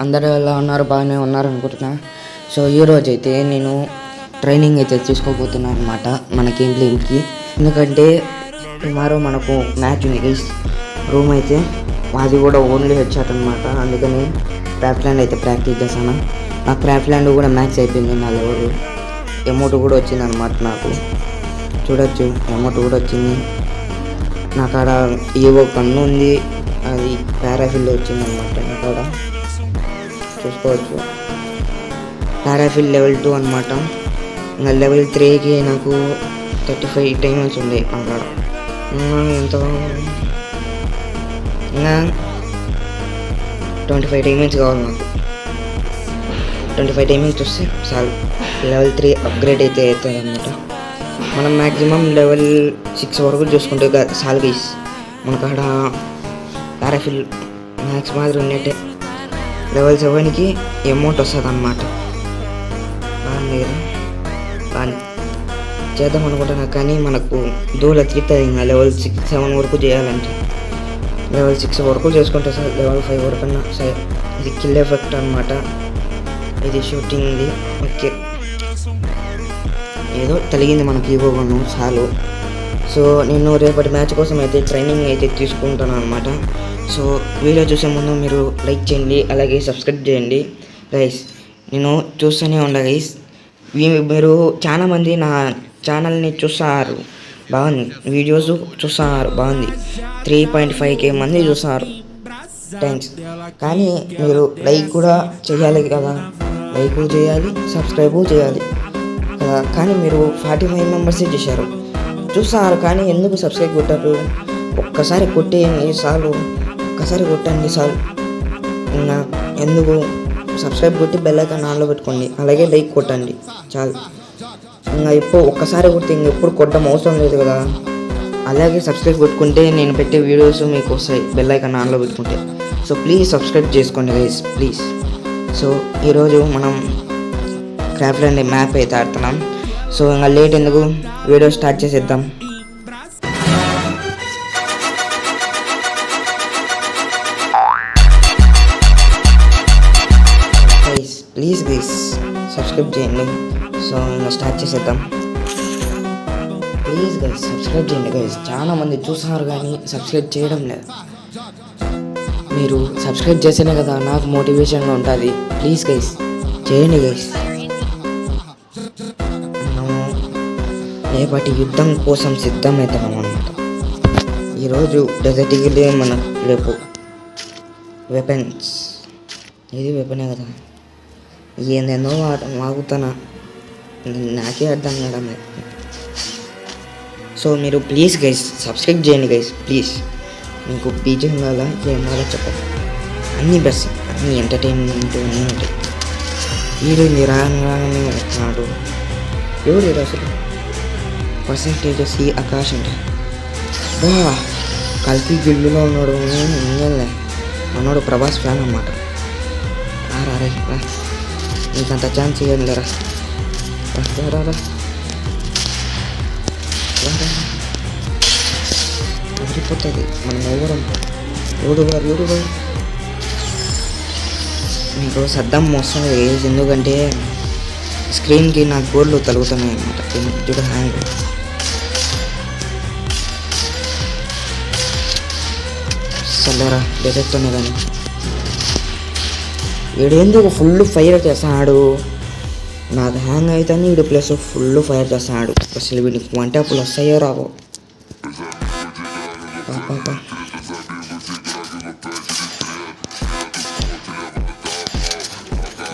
అందరూ ఎలా ఉన్నారు? బాగానే ఉన్నారు అనుకుంటున్నా. సో ఈరోజు అయితే నేను ట్రైనింగ్ అయితే తీసుకోబోతున్నాను అనమాట మన గేమ్ ప్లేకి. ఎందుకంటే టుమారో మనకు మ్యాచ్ ఉంది గైస్. రూమ్ అయితే అది కూడా ఓన్లీ హెడ్షాట్ అనమాట. అందుకని క్రాఫ్ట్ ల్యాండ్ అయితే ప్రాక్టీస్ చేశాను. నాకు క్రాఫ్ట్ ల్యాండ్ కూడా మ్యాచ్ అయిపోయింది. నా లెవెల్ అమౌంట్ కూడా వచ్చింది అనమాట. నాకు చూడొచ్చు అమౌంట్ కూడా వచ్చింది. నాకు ఆడ ఏవో కన్ను ఉంది, అది పారాఫిల్ వచ్చింది అనమాట. నాకు ఆడ చూసుకోవచ్చు. పారాఫిల్ లెవెల్ 2 అనమాట. ఇంకా లెవెల్ 3కి నాకు 35 డైమండ్స్ ఉన్నాయి అక్కడ. ఎంత ఇంకా 25 డైమండ్స్ కావాలి నాకు. 25 డైమండ్స్ వస్తే చాలు, లెవెల్ 3 అప్గ్రేడ్ అయితే అవుతుంది అనమాట. మనం మ్యాక్సిమం లెవెల్ 6 వరకు చూసుకుంటే చాలు గైస్. మనకు అక్కడ పారాఫిల్ మ్యాక్స్ మాదిరి ఉన్నట్టే. లెవెల్ 7కి అమౌంట్ వస్తుంది అన్నమాట. బాగుంది కదా, బాగా చేద్దాం అనుకుంటున్నా. కానీ మనకు దూల తిరుగుతుంది. ఇంకా లెవెల్ 6-7 వరకు చేయాలంటే లెవెల్ 6 వరకు చేసుకుంటే సార్, లెవెల్ 5 వరకు అన్నా సరే. ఇది కిల్ ఎఫెక్ట్ అనమాట, ఇది షూటింగ్ది. ఓకే, ఏదో తలిగింది మనకి ఇవ్వను చాలు. సో నేను రేపటి మ్యాచ్ కోసం అయితే ట్రైనింగ్ అయితే తీసుకుంటాను అనమాట. సో వీడియో చూసే ముందు మీరు లైక్ చేయండి, అలాగే సబ్స్క్రైబ్ చేయండి గైస్. నేను చూస్తూనే ఉండ గైస్. మీరు చాలామంది నా ఛానల్ని చూస్తారు, బాగుంది. వీడియోస్ చూస్తున్నారు, బాగుంది. 3.5K మంది చూస్తున్నారు, థ్యాంక్స్. కానీ మీరు లైక్ కూడా చేయాలి కదా, లైక్ చేయాలి, సబ్స్క్రైబ్ చేయాలి కదా. కానీ మీరు 45 మెంబర్సే చేశారు, చూస్తున్నారు. కానీ ఎందుకు సబ్స్క్రైబ్ కొట్టారు? ఒక్కసారి కొట్టేయండి చాలు, ఒక్కసారి కొట్టండి చాలు. ఇంకా ఎందుకు సబ్స్క్రైబ్ కొట్టి బెల్ ఐకాన్ ఆన్లో పెట్టుకోండి, అలాగే లైక్ కొట్టండి చాలు. ఇంకా ఇప్పుడు ఒక్కసారి కొడితే ఇంకెప్పుడు కొట్టడం అవసరం లేదు కదా. అలాగే సబ్స్క్రైబ్ కొట్టుకుంటే నేను పెట్టే వీడియోస్ మీకు వస్తాయి, బెల్ ఐకాన్ ఆన్లో పెట్టుకుంటే. సో ప్లీజ్ సబ్స్క్రైబ్ చేసుకోండి గైస్, ప్లీజ్. సో ఈరోజు మనం క్రాఫ్ట్ ల్యాండ్ మ్యాప్ అయితే ఆడుతున్నాం. సో ఇంకా లేట్ ఎందుకు, వీడియో స్టార్ట్ చేసేద్దాం. ప్లీజ్ గైస్ సబ్స్క్రైబ్ చేయండి. సో ఇంకా స్టార్ట్ చేసేద్దాం. ప్లీజ్ గైస్ సబ్స్క్రైబ్ చేయండి గైస్. చాలా మంది చూస్తున్నారు కానీ సబ్స్క్రైబ్ చేయడం లేదు. మీరు సబ్స్క్రైబ్ చేస్తేనే కదా నాకు మోటివేషన్గా ఉంటుంది. ప్లీజ్ గైస్ చేయండి గైస్. మనము రేపటి యుద్ధం కోసం సిద్ధమవుతున్నాం అన్నమాట. ఈరోజు డెజర్ట్ ఈగిల్ మనకు రేపు వెపన్స్. ఇది వెపనే కదా, ఏందేందో వాగుతానా, నాకే అర్థం కావడం లేదు. సో మీరు ప్లీజ్ గైస్ సబ్స్క్రైబ్ చేయండి గైస్, ప్లీజ్. మీకు బీజం కావాలా, ఏం కావాలో చెప్పండి. అన్నీ బెస్ట్, అన్నీ ఎంటర్టైన్మెంట్ అన్నీ ఉంటాయి. హీరోయిన్ రాగానే వస్తున్నాడు. ఎవరు అసలు? పర్సెంటేజ్ సి ఆకాష్ అంటే బా కల్కి గిల్లులో ఉన్నాడు. ఇంకేలే అన్నాడు, ప్రభాస్ ఫ్యాన్ అన్నమాట. రా నీకంత ఛాన్స్ ఇవ్వండి లేరా, అదిరిపోతుంది. మనం ఎవరు మీకు సద్దం వస్తుంది ఏజ్. ఎందుకంటే స్క్రీన్కి నా గోల్డ్లు తలుగుతున్నాయి అన్నమాట. చూడ హ్యాంగ్ చల్లరా డెజెక్ట్తోనే. కానీ వీడేందుకు ఫుల్ ఫైర్ చేస్తున్నాడు, నాకు హ్యాంగ్ అవుతాను. వీడు ప్లస్ ఫుల్ ఫైర్ చేస్తున్నాడు. అసలు వీడికి వంటప్పులు వస్తాయో రావో.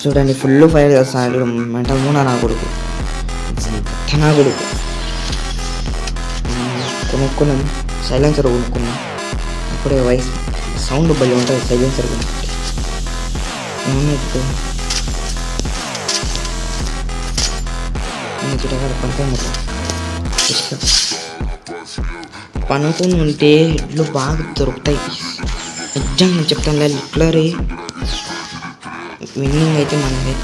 చూడండి ఫుల్ ఫైర్ చేస్తున్నాడు. మెంటల్ మూన నా కొడుకు, నా కొడుకు. కొనుక్కున్నాం సైలెన్సర్, కొనుక్కున్నాం అప్పుడే. వాయిస్ సౌండ్ బలి ఉంటుంది సైలెన్సర్ కొనుక్కుంటే. పనుకొని ఉంటే ఇట్లు బాగా దొరుకుతాయి. నిజంగా చెప్తాను, లిట్లరీ విన్నింగ్ అయితే మనది.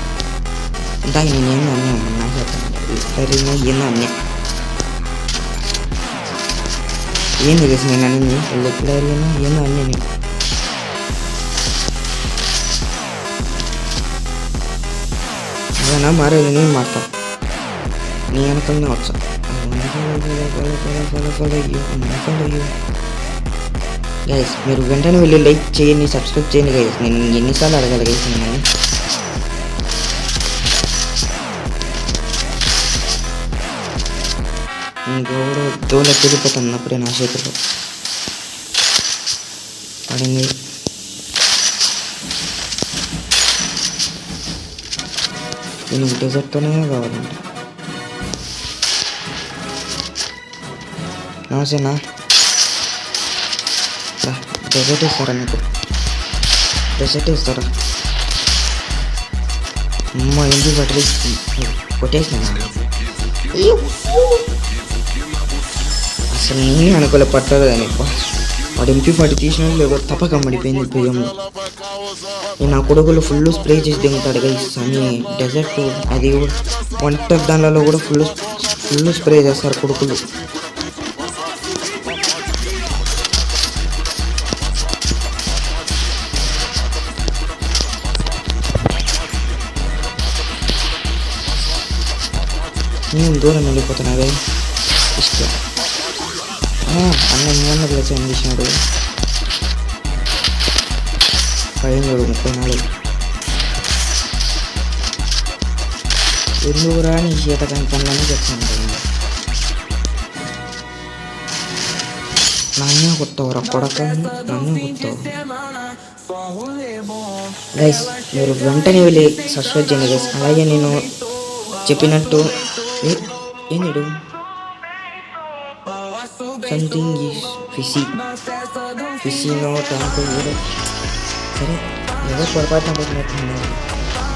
ఇందాక నేనేమో అన్నా చెప్తాను, లిట్లరీ ఏందో అన్నీ. ఏంది చేసి నేను అన్నీ లిట్లరీ ఏందో అన్నీ. అదేనా మారేది, నేను మారుతా, నీ వెనకనే వచ్చా. గైస్ మీరు వెంటనే వెళ్ళి లైక్ చేయండి, సబ్స్క్రైబ్ చేయండి గైస్. నేను ఎన్నిసార్లు అడగాలి గైస్ మిమ్మల్ని. ఇంకెవడో దోల తిరిగిపోతుంది అప్పుడే నా చేతిలో పడింది. నేను డెజర్ట్తోనే కావాలంట. నమస్తేనా, డెజర్ట్ ఇస్తారా మీకు? డెజర్ట్ ఇస్తారా? అమ్మ ఎందుకు పట్టి కొట్టేసిన అసలు నేనే అనుకోలే పట్టదు కానీ వాడు MP40 తీసినాడు లేదో తప్పక మడిపోయింది బియ్యంలో. నా కొడుకులు ఫుల్ స్ప్రే చేసి దిగుతాడు గైస్. అని డెజర్ట్ అది వంట దానిలో కూడా ఫుల్ స్ప్రే చేస్తారు కొడుకులు. నేను దూరం వెళ్ళిపోతున్నావే ఇష్టం. అన్న ప్లస్ ఏం చేసినాడు? 34 ఎందుకు రాని శీతకాని పనులని చెప్తాను. నన్నే కొత్తవరా కొడక, నన్నే కొత్తవు గైస్. మీరు వెంటనే వెళ్ళి సబ్స్క్రైబ్ చేయండి గైస్. అలాగే నేను చెప్పినట్టు ఏంటి సంథింగ్ ఈజ్ ఫిషీ నో టాంకు కూడా సరే ఏదో పొరపాటున పెట్టినట్టున్నారు.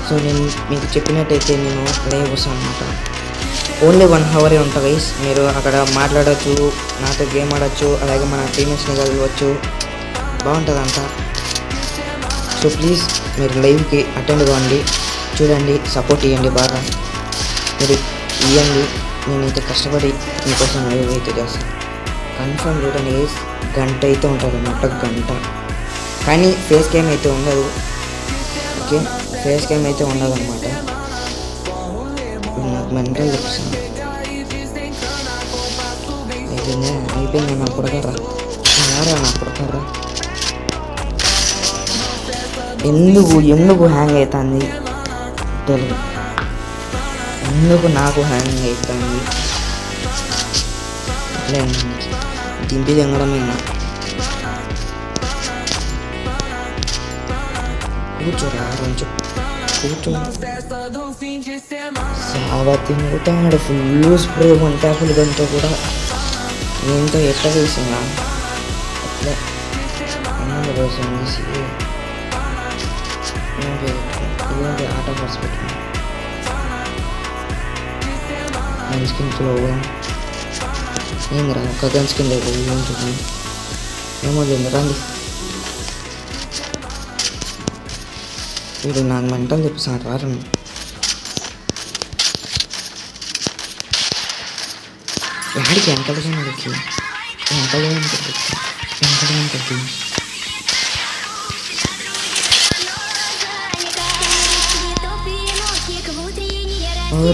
సో నేను మీకు చెప్పినట్టయితే నేను లైవ్ వస్తాను అనమాట. ఓన్లీ 1 hour ఉంటుంది గైస్. మీరు అక్కడ మాట్లాడచ్చు, నాతో గేమ్ ఆడచ్చు, అలాగే మన టీమేట్స్ని కలవచ్చు, బాగుంటుందంట. సో ప్లీజ్ మీరు లైవ్కి అటెండ్ కావండి, చూడండి, సపోర్ట్ ఇవ్వండి, బాగా మీరు ఇవ్వండి. నేనైతే కష్టపడి మీకోసం లైవ్ అయితే చేస్తాను. కన్ఫర్మ్ రిటర్న్ గైస్ గంట అయితే ఉంటుంది అన్నమాట, గంట. కానీ ఫేస్ క్యామ్ అయితే ఉండదు. ఓకే, ఫేస్ క్యామ్ అయితే ఉండదు అనమాట. నాకు మెంటల్ చెప్తాను. అయిపోయింది నా కొడకర్రా, నా కొడకర్రా. ఎందుకు హ్యాంగ్ అవుతుంది తెలియదు. ఎందుకు నాకు హ్యాంగ్ అవుతుంది? అట్లే దింపి తెంగడమైనా. కూర్చోరా కొంచెం కూర్చో. సావా తింగుతాడు ఫుల్ స్ప్రే వంటాకులు గంతో కూడా ఏంతో ఎట్ట వేసినా అట్లా అన్నం కోసం వేసి ఇలాంటి ఆట పర్స్ పెట్టుకున్నాను. గన్ స్కిన్స్లో ఏందిరా ఒక గన్ స్కిన్ లేదు ఏం చూడండి ఏమో లేదు రండి. వీడు నాకు మెంటల్ తెప్పిస్తాను రారు. యాడికి వెనకలుగా నడికి వెనకలుగా ఉంటుంది.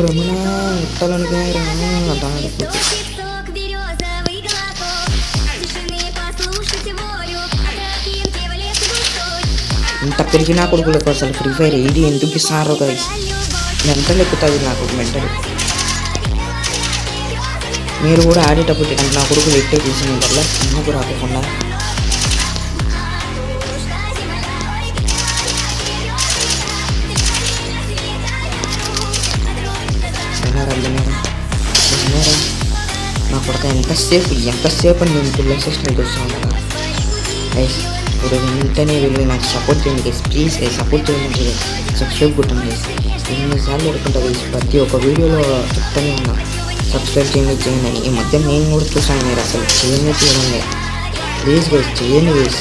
రమణ ఇట్టాలనుకున్నారా ఇంత పెరిగినా కొడుకులకు అసలు ఫ్రీ ఫైర్ ఏది ఎందుకు ఇస్తున్నారో కదా. మెంటల్ ఎక్కుతుంది నాకు మెంటల్. మీరు కూడా ఆడేటప్పుడు నా కొడుకులు ఎట్టే చేసిన వల్ల నాకు రాకుండా నా కొడుక ఎంతసేపు నేను పిల్లల సిస్టమ్ చూస్తాను కదా గైస్. ఇప్పుడు వెంటనే వెళ్ళి నాకు సపోర్ట్ చేయండి గైస్, ప్లీజ్ గైస్ సపోర్ట్ చేయండి. సబ్స్క్రైబ్ కొట్టండి గైస్. ఎన్నిసార్లు పెట్టుకుంటా గైస్, ప్రతి ఒక్క వీడియోలో చెప్తానే ఉన్నా సబ్స్క్రైబ్ చేయండి అని. ఈ మధ్య నేను కూడా చూసాను, మీరు అసలు చేయండి ప్లీజ్ గైస్, చేయండి గైస్.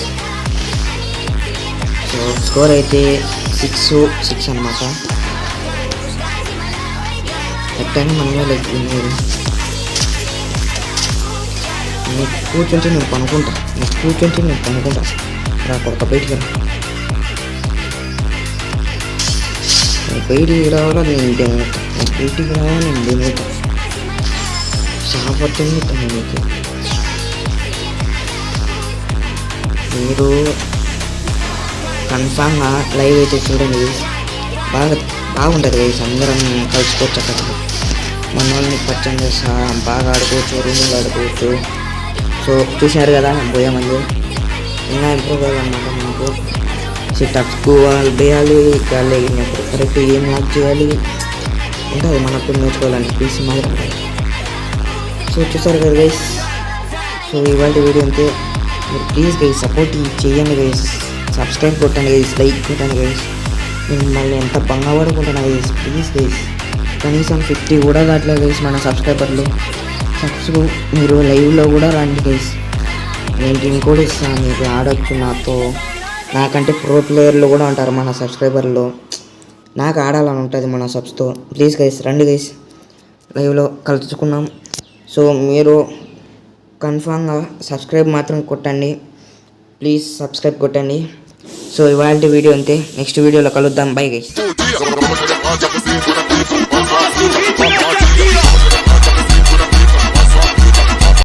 సో స్కోర్ అయితే 6-6 అనమాట. ఎట్టయినా మనమే లైక్ విన్నారు. నీకు కూర్చుంటే నేను పనుకుంటా. రా కొడక బయటికి బయటికి రావాలా నేను బయటికి రావాలి నేను సాపడుతుంది మీకు. మీరు కన్ఫామ్గా లైవ్ అయితే చూడండి, బాగుంటుంది గైస్. అందరం కలుసుకోవచ్చు అక్కడ, మన వాళ్ళని పరిచయం చేస్తా, బాగా ఆడుకోవచ్చు, రూములు ఆడుకోవచ్చు. సో చూశారు కదా పోయామంది, ఇంకా ఇంప్రూవ్ కావాలన్నమాట. మనకు సిటప్స్ వాళ్ళు వేయాలి, గాలి ఎగిరినప్పుడు కరెక్ట్ ఏం లాక్ చేయాలి ఉంటుంది మనకు నేర్చుకోవాలని పీసీ మాత్రం. సో చూసారు కదా గైస్. సో ఇవాళ వీడియో అంతే. మీరు ప్లీజ్ గైస్ సపోర్ట్ చేయండి గైస్, సబ్స్క్రైబ్ కొట్టండి గైస్, లైక్ కొట్టండి గైస్. నేను మళ్ళీ ఎంత బంగాపడుకుంటున్నా గైస్, ప్లీజ్ గైస్. కనీసం 50 కూడా దాట్లేదు గైస్ మన సబ్స్క్రైబర్లు. మీరు లైవ్లో కూడా రండి గైస్, నేను టీం కూడా ఇస్తాను, మీకు ఆడొచ్చు నాతో. నాకంటే ప్రో ప్లేయర్లు కూడా ఉంటారు మన సబ్స్క్రైబర్లో, నాకు ఆడాలని ఉంటుంది మన సబ్స్తో. ప్లీజ్ గైస్ రండి గైస్, లైవ్లో కలుసుకున్నాం. సో మీరు కన్ఫామ్గా సబ్స్క్రైబ్ మాత్రం కొట్టండి, ప్లీజ్ సబ్స్క్రైబ్ కొట్టండి. సో ఇవాళ వీడియో అంతే, నెక్స్ట్ వీడియోలో కలుద్దాం. Bye guys.